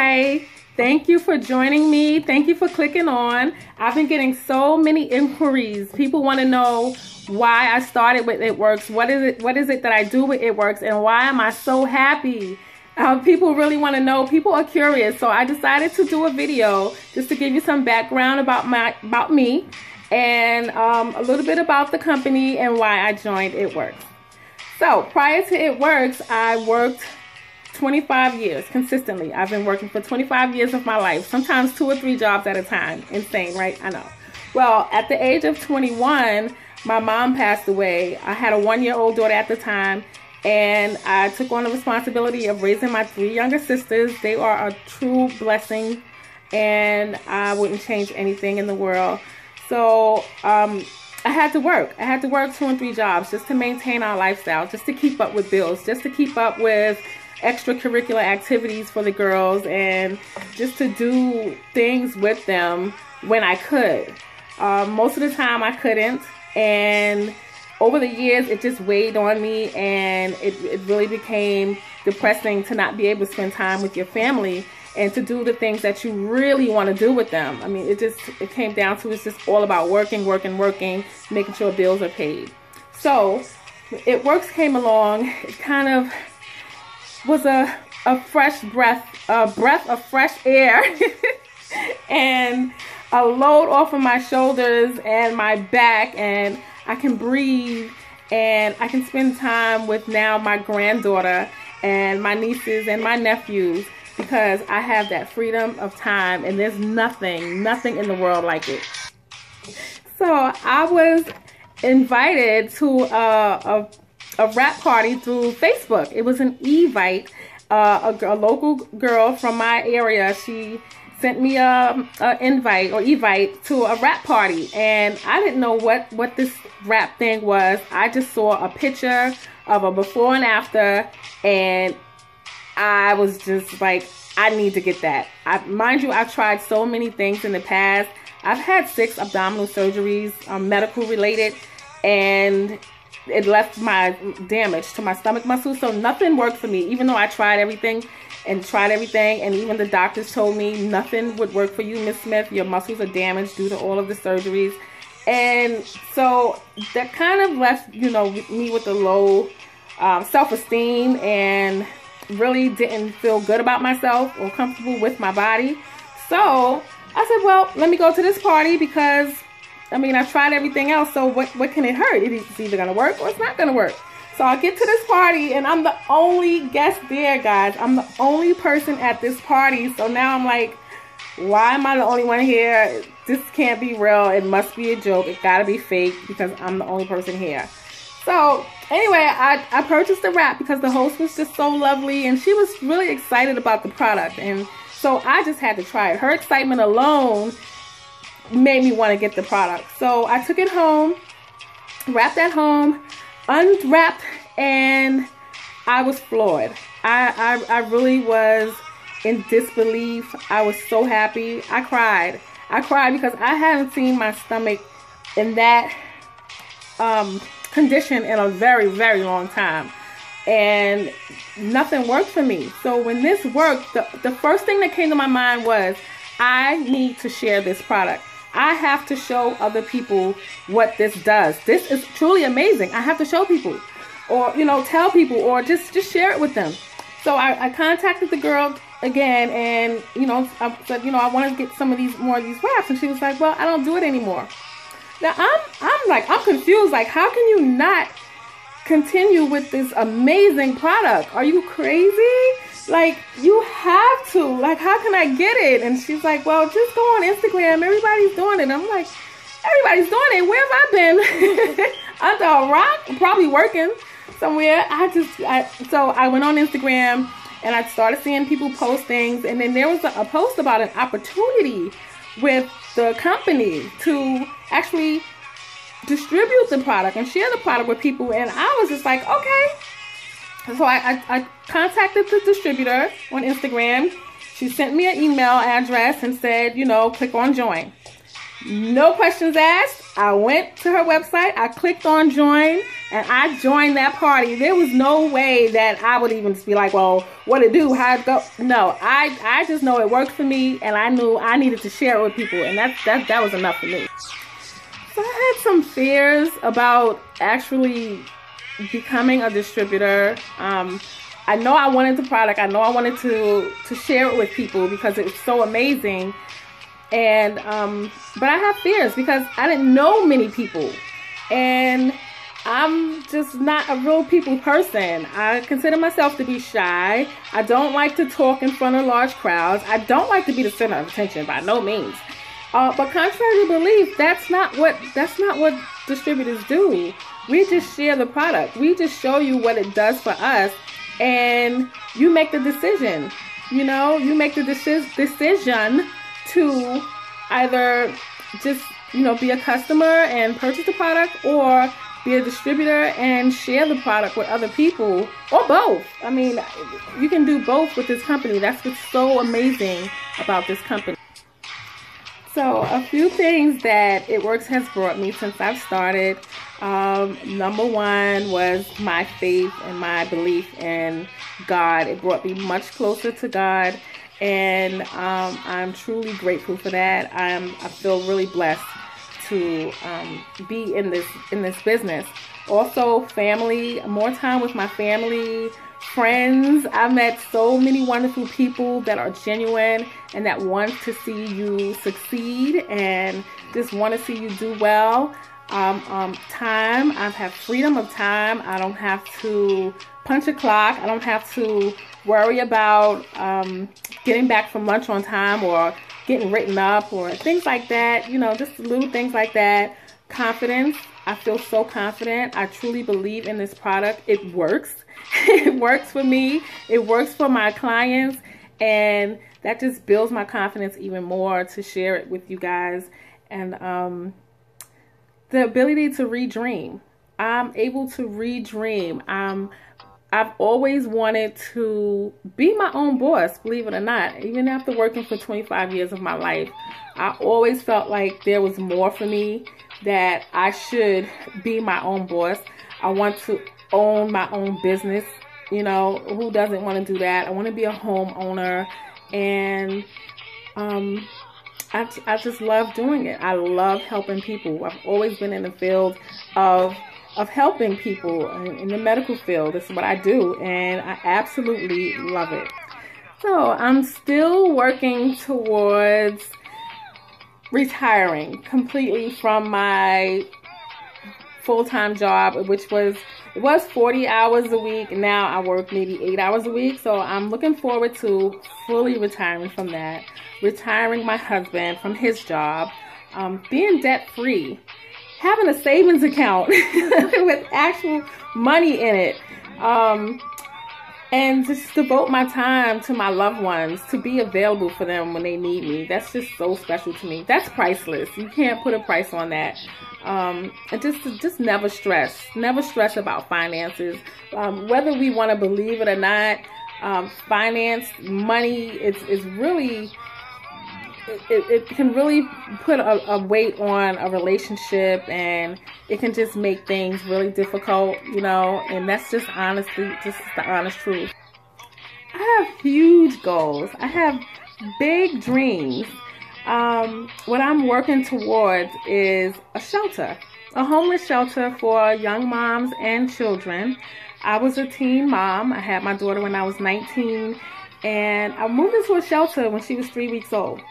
Hi, thank you for joining me. Thank you for clicking on. I've been getting so many inquiries. People want to know why I started with It Works. What is it that I do with It Works, and why am I so happy? People really want to know. People are curious, so I decided to do a video just to give you some background about me and a little bit about the company and why I joined It Works. So prior to It Works, I worked 25 years consistently. I've been working for 25 years of my life, sometimes 2 or 3 jobs at a time. Insane, right? I know. Well, at the age of 21, my mom passed away. I had a 1-year-old daughter at the time, and I took on the responsibility of raising my 3 younger sisters. They are a true blessing, and I wouldn't change anything in the world. So I had to work. I had to work 2 and 3 jobs just to maintain our lifestyle, just to keep up with bills, just to keep up with extracurricular activities for the girls, and just to do things with them when I could. Most of the time I couldn't, and over the years it just weighed on me, and it really became depressing to not be able to spend time with your family and to do the things that you really want to do with them. I mean, it came down to it's just all about working, making sure bills are paid. So It Works came along. It kind of was a fresh breath, a breath of fresh air and a load off of my shoulders and my back, and I can breathe, and I can spend time with now my granddaughter and my nieces and my nephews, because I have that freedom of time, and there's nothing in the world like it. So I was invited to a rap party through Facebook. It was an Evite. A local girl from my area, she sent me a Evite to a rap party, and I didn't know what this rap thing was. I just saw a picture of a before and after, and I was just like, I need to get that. Mind you, I've tried so many things in the past. I've had 6 abdominal surgeries, medical related, and it left my damage to my stomach muscles, so nothing worked for me. Even though I tried everything, and even the doctors told me nothing would work for you, Miss Smith. Your muscles are damaged due to all of the surgeries. And so that kind of left, me with a low self-esteem, and really didn't feel good about myself or comfortable with my body. So I said, well, let me go to this party, because I mean, I've tried everything else, so what can it hurt? It's either going to work or it's not going to work. So I get to this party, and I'm the only guest there, guys. I'm the only person at this party. So now I'm like, why am I the only one here? This can't be real. It must be a joke. It got to be fake, because I'm the only person here. So anyway, I purchased the wrap because the host was just so lovely, and she was really excited about the product. And so I just had to try it. Her excitement alone made me want to get the product. So I took it home, wrapped at home, unwrapped, and I was floored. I really was in disbelief. I was so happy. I cried because I haven't seen my stomach in that condition in a very, very long time, and nothing worked for me. So when this worked, the first thing that came to my mind was, I need to share this product. I have to show other people what this does. This is truly amazing. I have to show people, or tell people, or just share it with them. So I contacted the girl again, and I said, I want to get some of more of these wraps, and she was like, well, I don't do it anymore. Now I'm confused. Like, how can you not continue with this amazing product? Are you crazy? Like, you have to. Like, how can I get it? And she's like, well, just go on Instagram. Everybody's doing it. I'm like, everybody's doing it. Where have I been? Under a rock? Probably working somewhere. So I went on Instagram, and I started seeing people post things. And then there was a post about an opportunity with the company to actually distribute the product and share the product with people. And I was just like, okay. So I contacted the distributor on Instagram. She sent me an email address and said, click on join. No questions asked. I went to her website, I clicked on join, and I joined that party. There was no way that I would even be like, well, what to do, how it go. No, I just know it worked for me, and I knew I needed to share it with people, and that was enough for me. So I had some fears about actually becoming a distributor. I know I wanted the product. I know I wanted to share it with people because it was so amazing. And but I have fears because I didn't know many people, and I'm just not a real people person. I consider myself to be shy. I don't like to talk in front of large crowds. I don't like to be the center of attention by no means. But contrary to belief, that's not what distributors do. We just share the product. We just show you what it does for us, and you make the decision. You know, you make the decision to either just, you know, be a customer and purchase the product, or be a distributor and share the product with other people, or both. I mean, you can do both with this company. That's what's so amazing about this company. So a few things that It Works has brought me since I've started. Number one was my faith and my belief in God. It brought me much closer to God, and I'm truly grateful for that. I feel really blessed to be in this business. Also, family, more time with my family, friends. I've met so many wonderful people that are genuine and that want to see you succeed and just want to see you do well. Time, I have freedom of time. I don't have to punch a clock. I don't have to worry about getting back from lunch on time or getting written up or things like that. You know, just little things like that. Confidence. I feel so confident. I truly believe in this product. It works. It works for me. It works for my clients. And that just builds my confidence even more to share it with you guys. And the ability to redream. I'm able to redream. I've always wanted to be my own boss, believe it or not. Even after working for 25 years of my life, I always felt like there was more for me, that I should be my own boss. I want to own my own business. You know, who doesn't want to do that? I want to be a homeowner, and I just love doing it. I love helping people. I've always been in the field of helping people in the medical field. This is what I do, and I absolutely love it. So I'm still working towards retiring completely from my full-time job, which was 40 hours a week. Now I work maybe 8 hours a week. So I'm looking forward to fully retiring from that, retiring my husband from his job, being debt-free, having a savings account with actual money in it, and just devote my time to my loved ones, to be available for them when they need me. That's just so special to me. That's priceless. You can't put a price on that. And just never stress about finances. Whether we want to believe it or not, finance, money, it's really, it can really put a weight on a relationship, and it can just make things really difficult, you know, and that's just honestly, just the honest truth. I have huge goals. I have big dreams. What I'm working towards is a shelter, a homeless shelter for young moms and children. I was a teen mom. I had my daughter when I was 19, and I moved into a shelter when she was 3 weeks old.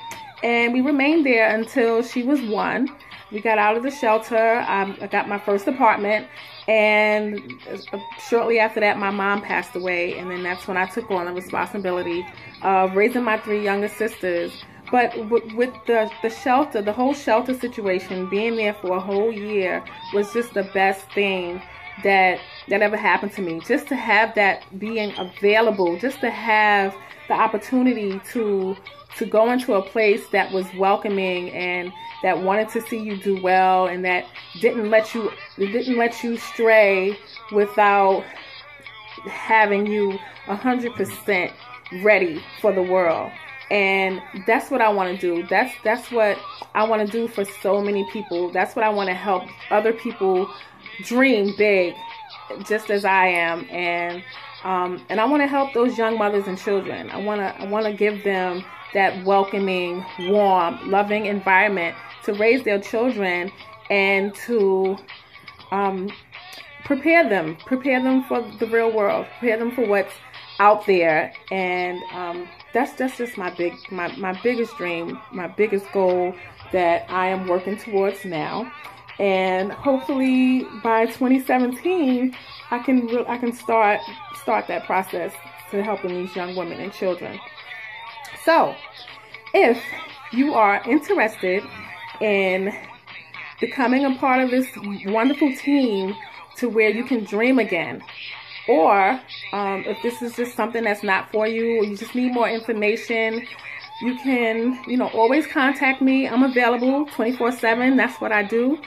And we remained there until she was 1. We got out of the shelter. I got my first apartment. And shortly after that, my mom passed away. And then that's when I took on the responsibility of raising my 3 younger sisters. But with the shelter, the whole shelter situation, being there for a whole year was just the best thing that ever happened to me. Just to have that being available, just to have the opportunity to go into a place that was welcoming and that wanted to see you do well, and that didn't let you stray without having you 100% ready for the world. And that's what I want to do. That's what I want to do for so many people. That's what I want to help other people dream big, just as I am. And I want to help those young mothers and children. I want to give them that welcoming, warm, loving environment to raise their children and to prepare them for the real world, prepare them for what's out there. And that's just my biggest dream, my biggest goal that I am working towards now. And hopefully by 2017, I can start that process to helping these young women and children. So, if you are interested in becoming a part of this wonderful team to where you can dream again, or if this is just something that's not for you, or you just need more information, you can, always contact me. I'm available 24/7. That's what I do.